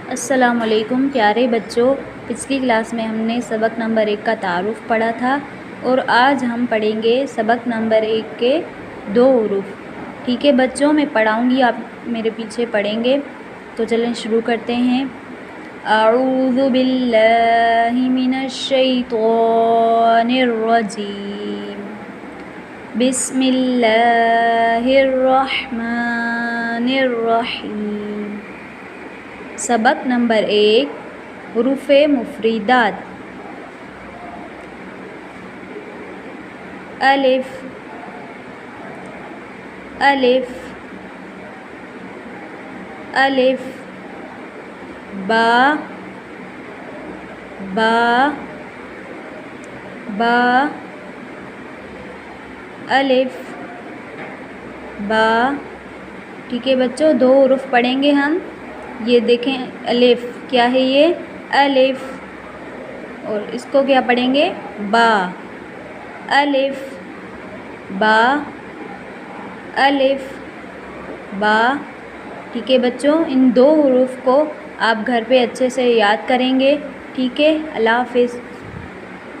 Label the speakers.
Speaker 1: السلام علیکم پیارے بچوں، پچھلی کلاس میں ہم نے سبق نمبر 1 کا تعارف پڑھا تھا اور آج ہم پڑھیں گے سبق نمبر 1 کے 2 حروف۔ ٹھیک ہے بچوں، میں پڑھاؤں گی، آپ میرے پیچھے پڑھیں گے۔ تو چلیں شروع کرتے ہیں۔ اعوذ باللہ من الشیطان الرجیم، بسم اللہ الرحمن الرحیم۔ سبق نمبر 1، حروف مفردات۔ الف الف الف، با با با، الف با۔ ٹھیک ہے بچوں، 2 حروف پڑھیں گے ہم۔ یہ دیکھیں الف، کیا ہے یہ؟ الف۔ اور اس کو کیا پڑھیں گے؟ با۔ الف با الف با۔ ٹھیک ہے بچوں، ان 2 حروف کو آپ گھر پہ اچھے سے یاد کریں گے۔ ٹھیک ہے، اللہ حافظ۔